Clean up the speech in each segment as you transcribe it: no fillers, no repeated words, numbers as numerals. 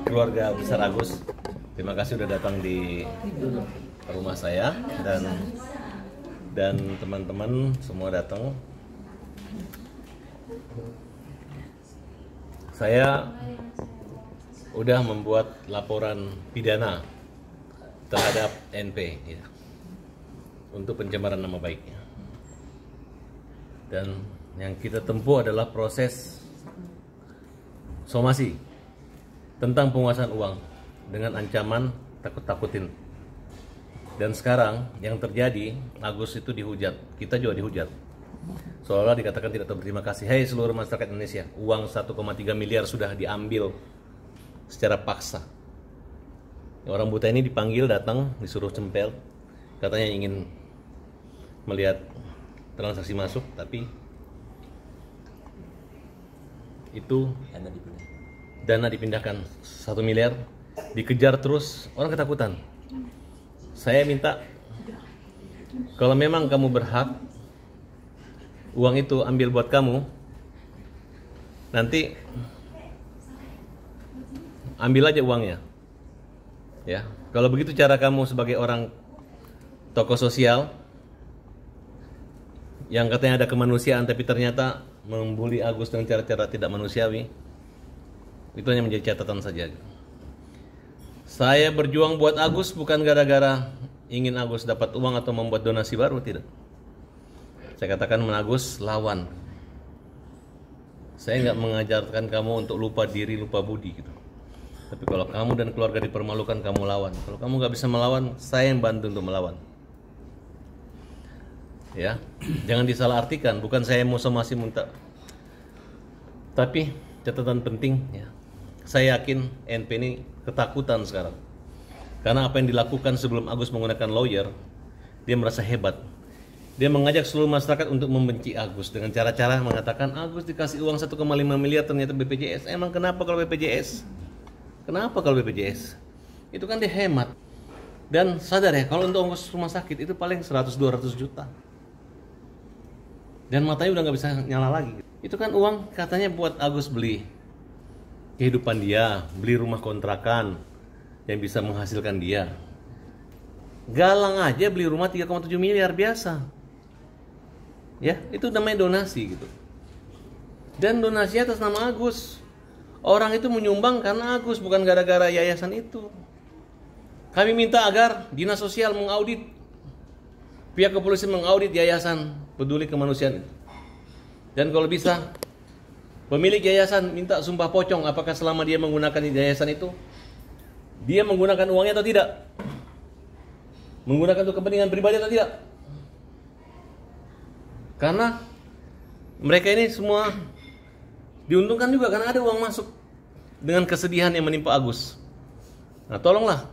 keluarga besar Agus, terima kasih sudah datang di rumah saya dan teman-teman semua datang. Saya udah membuat laporan pidana terhadap NP ya, untuk pencemaran nama baiknya. Dan yang kita tempuh adalah proses somasi tentang penguasaan uang dengan ancaman takut-takutin. Dan sekarang yang terjadi, Agus itu dihujat, kita juga dihujat. Seolah dikatakan tidak berterima kasih. Hei seluruh masyarakat Indonesia, uang 1,3 miliar sudah diambil secara paksa. Orang buta ini dipanggil, datang, disuruh cempel, katanya ingin melihat transaksi masuk, tapi itu dana dipindahkan 1 miliar, dikejar terus, orang ketakutan. Saya minta, kalau memang kamu berhak, uang itu ambil buat kamu, nanti ambil aja uangnya. Ya, kalau begitu cara kamu sebagai orang tokoh sosial yang katanya ada kemanusiaan tapi ternyata membuli Agus dengan cara-cara tidak manusiawi, itu hanya menjadi catatan saja. Saya berjuang buat Agus bukan gara-gara ingin Agus dapat uang atau membuat donasi baru, tidak. Saya katakan Agus lawan. Saya nggak mengajarkan kamu untuk lupa diri, lupa budi gitu. Tapi kalau kamu dan keluarga dipermalukan, kamu lawan. Kalau kamu nggak bisa melawan, saya yang bantu untuk melawan. Ya, jangan disalahartikan. Bukan saya mau somasi minta. Tapi catatan penting, ya. Saya yakin NP ini ketakutan sekarang. Karena apa yang dilakukan sebelum Agus menggunakan lawyer, dia merasa hebat. Dia mengajak seluruh masyarakat untuk membenci Agus dengan cara-cara mengatakan Agus dikasih uang 1,5 miliar ternyata BPJS. Emang kenapa kalau BPJS? Kenapa kalau BPJS? Itu kan dia hemat. Dan sadar ya, kalau untuk ongkos rumah sakit itu paling 100-200 juta. Dan matanya udah nggak bisa nyala lagi. Itu kan uang katanya buat Agus beli kehidupan dia, beli rumah kontrakan yang bisa menghasilkan dia. Galang aja beli rumah 3,7 miliar biasa. Ya, itu namanya donasi gitu. Dan donasi atas nama Agus. Orang itu menyumbang karena Agus, bukan gara-gara yayasan itu. Kami minta agar Dinas Sosial mengaudit, pihak kepolisian mengaudit yayasan peduli kemanusiaan itu. Dan kalau bisa, pemilik yayasan minta sumpah pocong apakah selama dia menggunakan yayasan itu, dia menggunakan uangnya atau tidak. Menggunakan untuk kepentingan pribadi atau tidak. Karena mereka ini semua diuntungkan juga karena ada uang masuk dengan kesedihan yang menimpa Agus. Nah, tolonglah.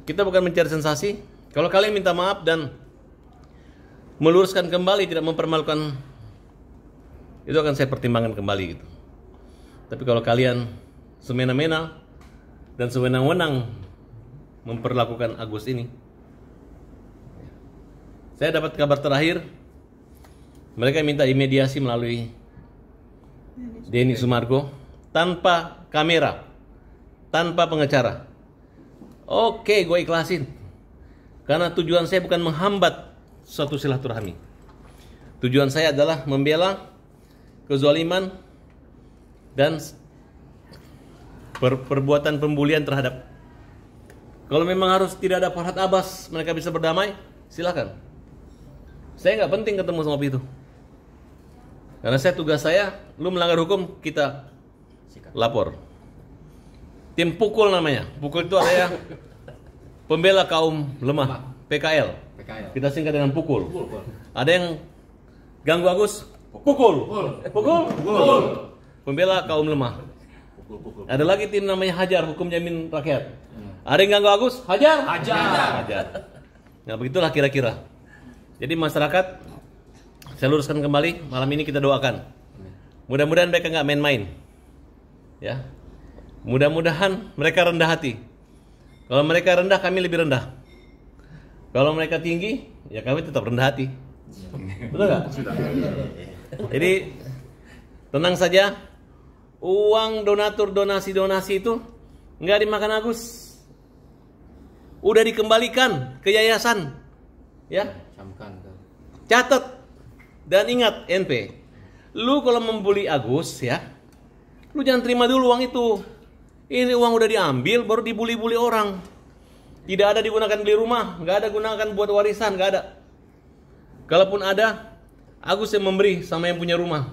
Kita bukan mencari sensasi. Kalau kalian minta maaf dan meluruskan kembali, tidak mempermalukan, itu akan saya pertimbangkan kembali gitu. Tapi kalau kalian semena-mena dan sewenang-wenang memperlakukan Agus ini, saya dapat kabar terakhir, mereka minta dimediasi melalui Denny Sumargo tanpa kamera, tanpa pengacara. Oke, gue ikhlasin. Karena tujuan saya bukan menghambat suatu silaturahmi. Tujuan saya adalah membela kezaliman dan perbuatan pembulian terhadap. Kalau memang harus tidak ada Farhad Abbas, mereka bisa berdamai, silakan. Saya nggak penting ketemu sama itu. Karena tugas saya, lu melanggar hukum, kita lapor. Tim Pukul namanya. Pukul itu adalah pembela kaum lemah, PKL. Kita singkat dengan Pukul. Ada yang ganggu Agus, pukul. Pembela kaum lemah. Ada lagi tim namanya Hajar, Hukum Jamin Rakyat. Ada yang ganggu Agus, hajar. Nah, begitulah kira-kira. Jadi masyarakat, saya luruskan kembali, malam ini kita doakan. Mudah-mudahan mereka nggak main-main. Ya. Mudah-mudahan mereka rendah hati. Kalau mereka rendah, kami lebih rendah. Kalau mereka tinggi, ya kami tetap rendah hati. Betul nggak? Jadi tenang saja. uang donatur donasi itu nggak dimakan Agus, udah dikembalikan ke yayasan, ya. Catat dan ingat NP, lu kalau membuli Agus ya, lu jangan terima dulu uang itu. Ini uang udah diambil baru dibuli-buli orang. Tidak ada digunakan beli rumah, nggak ada gunakan buat warisan, nggak ada. Kalaupun ada, Agus yang memberi sama yang punya rumah.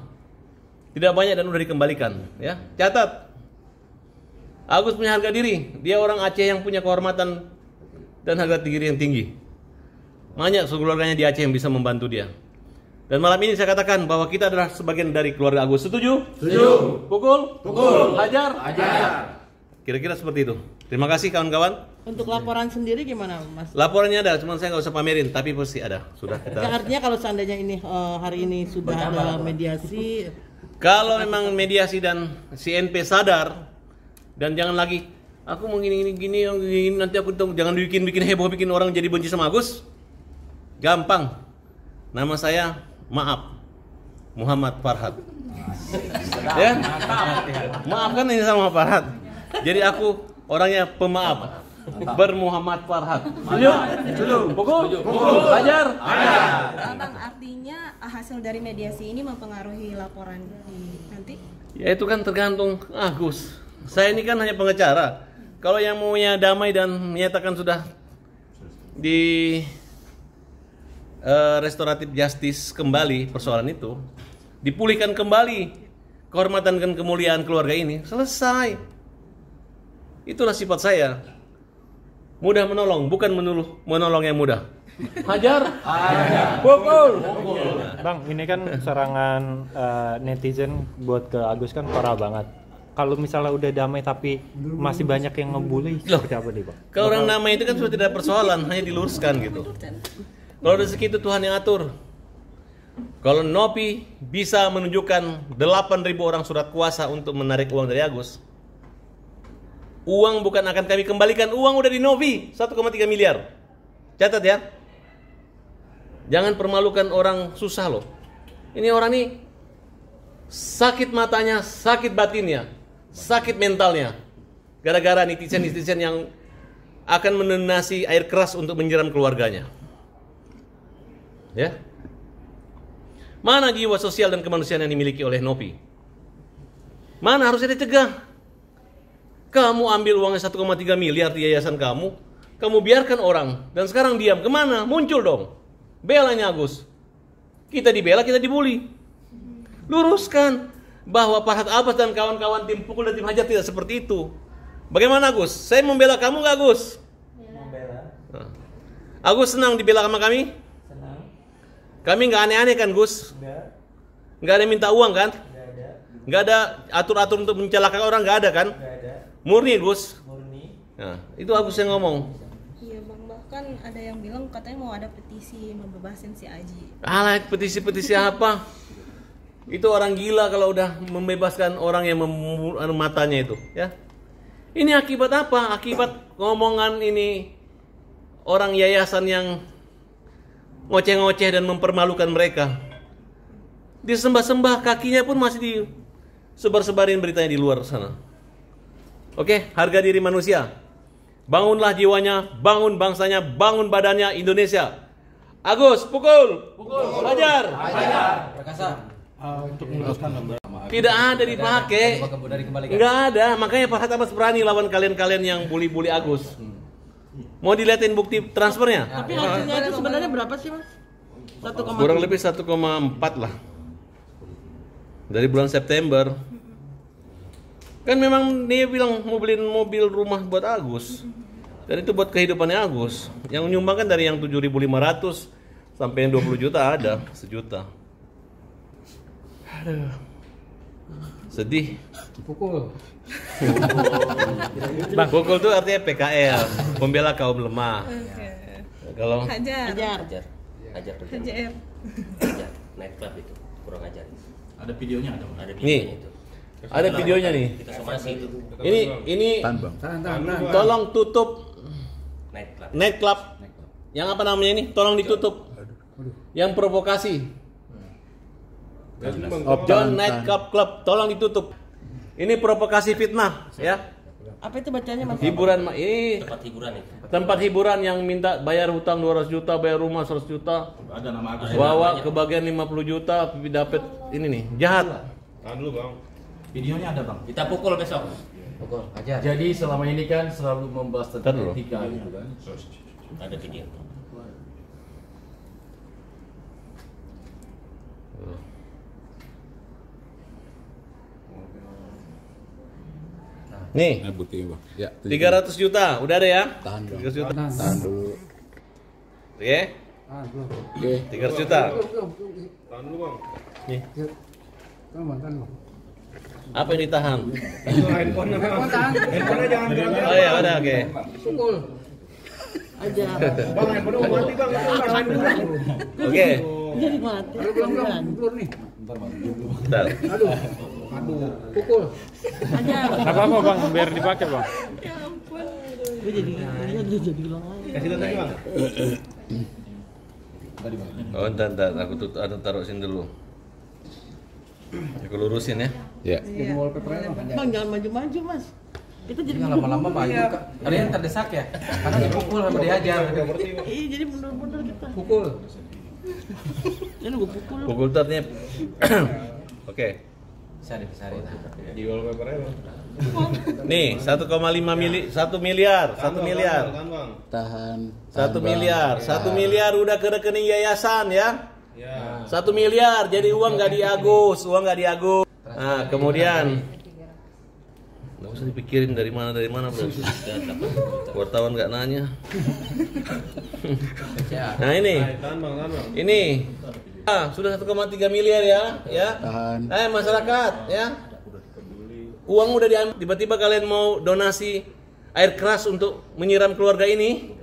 Tidak banyak dan udah dikembalikan, ya. Catat. Agus punya harga diri. Dia orang Aceh yang punya kehormatan dan harga diri yang tinggi. Banyak keluarganya di Aceh yang bisa membantu dia. Dan malam ini saya katakan bahwa kita adalah sebagian dari keluarga Agus. Setuju? Setuju. Pukul? Pukul. Hajar? Hajar. Kira-kira seperti itu. Terima kasih kawan-kawan. Untuk laporan sendiri gimana, Mas? Laporannya ada, cuma saya nggak usah pamerin, tapi pasti ada. Sudah kita. Ya, artinya kalau seandainya ini hari ini sudah ada mediasi, Kalau memang mediasi dan si NP sadar dan jangan lagi aku mau gini nanti aku jangan bikin heboh, bikin orang jadi benci sama Agus. Gampang. Nama saya Muhammad Farhad. Ya? Maafkan ini sama Farhad. Jadi aku orangnya pemaaf. Bermuhammad Farhad. Setuju? Pukul? Hajar? Bang, artinya hasil dari mediasi ini mempengaruhi laporan nanti? Ya itu kan tergantung Agus. Saya ini kan hanya pengacara. Kalau yang maunya damai dan menyatakan sudah di restoratif justice kembali persoalan itu, dipulihkan kembali kehormatan dan kemuliaan keluarga ini, selesai. Itulah sifat saya. Mudah menolong, bukan menolong yang mudah. Hajar. Pukul. Bang, ini kan serangan netizen buat ke Agus kan parah banget. Kalau misalnya udah damai tapi masih banyak yang ngebully, seperti apa nih, Bang? Kalau orang damai itu kan sudah tidak persoalan, hanya diluruskan gitu. Kalau rezeki itu Tuhan yang atur. Kalau Nopi bisa menunjukkan 8.000 orang surat kuasa untuk menarik uang dari Agus, uang bukan akan kami kembalikan, uang udah di Novi 1,3 miliar. Catat ya. Jangan permalukan orang susah loh. Ini orang nih sakit matanya, sakit batinnya, sakit mentalnya. Gara-gara netizen-netizen yang akan menenasi air keras untuk menyiram keluarganya. Ya. Mana jiwa sosial dan kemanusiaan yang dimiliki oleh Nopi? Mana harusnya dicegah? Kamu ambil uangnya 1,3 miliar di yayasan kamu biarkan orang, dan sekarang diam. Kemana? Muncul dong. Belanya Agus. Kita dibela, kita dibully. Luruskan bahwa Farhad Abbas dan kawan-kawan tim Pukul dan tim Hajar tidak seperti itu. Bagaimana Agus? Saya membela kamu nggak Agus? Membela. Nah. Agus senang dibela sama kami? Senang. Kami nggak aneh-aneh kan Gus? Nggak ada minta uang kan? Nggak ada atur-atur untuk mencelakakan orang, nggak ada kan? Murni Gus. Murni. Nah, itu Agus yang ngomong. Iya Bang, bahkan ada yang bilang katanya mau ada petisi membebasin si Aji. Alah, petisi apa? Itu orang gila kalau udah membebaskan orang yang matanya itu, ya. Ini akibat apa? Akibat ngomongan ini orang yayasan yang ngoceh-ngoceh dan mempermalukan mereka. Disembah-sembah, kakinya pun masih disebar-sebarin beritanya di luar sana. Oke, harga diri manusia. Bangunlah jiwanya, bangun bangsanya, bangun badannya Indonesia. Agus, pukul. Hajar. Tidak ada dipakai. Enggak ada, makanya Farhad Abbas berani lawan kalian-kalian yang bully-bully Agus. Mau dilihatin bukti transfernya? tapi hasilnya itu sebenarnya berapa sih, Mas? 1,7. Kurang lebih 1,4 lah. Dari bulan September. Kan memang dia bilang mau beliin mobil rumah buat Agus. Dan itu buat kehidupannya Agus. Yang menyumbangkan dari yang 7.500 sampai yang 20 juta ada, sejuta. Aduh. Sedih. Pukul. Bang, pukul itu artinya PKL, pembela kaum lemah. Kalau Hajar. Hajar. Hajar. Night club itu kurang ajar. Ada videonya ada. Ada nih, videonya itu. ada videonya nih. Kita somasi itu. Ini Tahan. tolong tutup Night club. night club. Yang apa namanya ini? Tolong ditutup. Yang provokasi. John Night Club, tolong ditutup. Ini provokasi fitnah, ya. Apa itu bacanya Mas? Hiburan ini Tempat hiburan itu. tempat hiburan yang minta bayar hutang 200 juta, bayar rumah 100 juta, Ada nama Agus. bawa ke bagian 50 juta, dapat ini nih, jahat. Tahan dulu bang. Videonya ada bang. Kita pukul besok. Pukul aja. Jadi selama ini kan selalu membahas tentang Ntar dulu. etika gitu kan. Ada video. Nih, bukti bang. Ya. 300 juta, udah ada ya? Tahan dong. 300 juta. Tahan dulu. Oke. Oke. 300 juta. Tahan dulu bang. Nih. Apa yang ditahan? Handphonenya jangan gerak. Oh ya, udah oke. Pukul. Aja. Bang, handphonenya mau mati bang. Tahan dulu. Oke. Jadi mati. Pelan-pelan. Bentar. Pukul. Aja. Apa bang, biar dipakai bang. Gue jadi jadi hilang lagi. Kasih lihat lagi bang. Oh, entar aku taruh sini dulu. Aku lurusin ya. Ya. Bang jangan maju-maju Mas. Kita jadi Lama-lama maju Kak. Ada yang terdesak ya? Karena dipukul sama dihajar. Iya jadi mundur-mundur kita. Pukul. Ini gue pukul. Pukul tarnya. Oke. Bisa dibesarin. Di wallpaper aja bang. Nih, 1,5 1 miliar. Tahan bang. Tahan. 1 miliar. 1 miliar udah ke rekening yayasan ya. Ya. 1 miliar. Jadi uang nggak di Agus, Nah, kemudian nggak usah dipikirin dari mana bro. Wartawan nggak nanya. Nah ini, Tahan bang. ini sudah 1,3 miliar ya. Tahan. Masyarakat ya. Uang udah diambil. Tiba-tiba kalian mau donasi air keras untuk menyiram keluarga ini.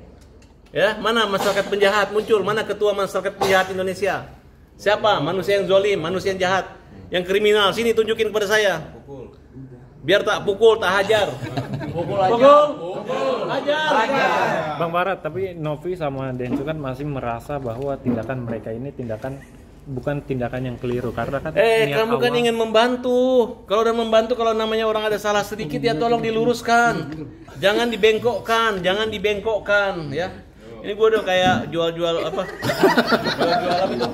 Ya, mana masyarakat penjahat muncul? Mana ketua masyarakat penjahat Indonesia? Siapa? Manusia yang zalim, manusia yang jahat, yang kriminal. Sini tunjukin kepada saya. Biar tak pukul, tak hajar. Pukul, hajar. Bang Barat, tapi Novi sama Densu kan masih merasa bahwa tindakan mereka ini bukan tindakan yang keliru karena kan niat Kamu kan awal- ingin membantu. Kalau udah membantu, kalau namanya orang ada salah sedikit ya tolong diluruskan. Jangan dibengkokkan ya. Ini gue udah kayak jual-jual apa? Jual-jual apa itu?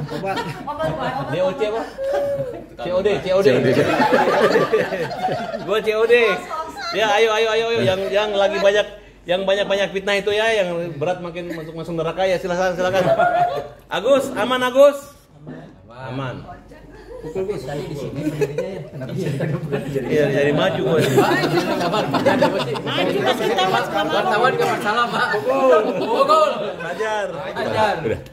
DOC apa? COD. Gue COD. Ya ayo yang lagi banyak fitnah itu ya, yang berat makin masuk neraka ya, silakan. Agus, aman Agus? Aman. Pukul Gus. Tadi di sini berdirinya ya. Kenapa jadi Iya, jadi maju gue. kabar Pak? Ada apa sih? Maju Mas kita Mas. Wartawan enggak masalah Pak. Pukul. Hajar.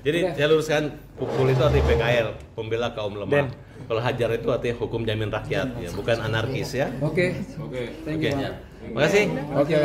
Jadi saya luruskan, pukul itu arti PKL, pembela kaum lemah. Kalau hajar itu artinya hukum jamin rakyat, ya, bukan anarkis ya. Oke. Oke. Makasih. Oke.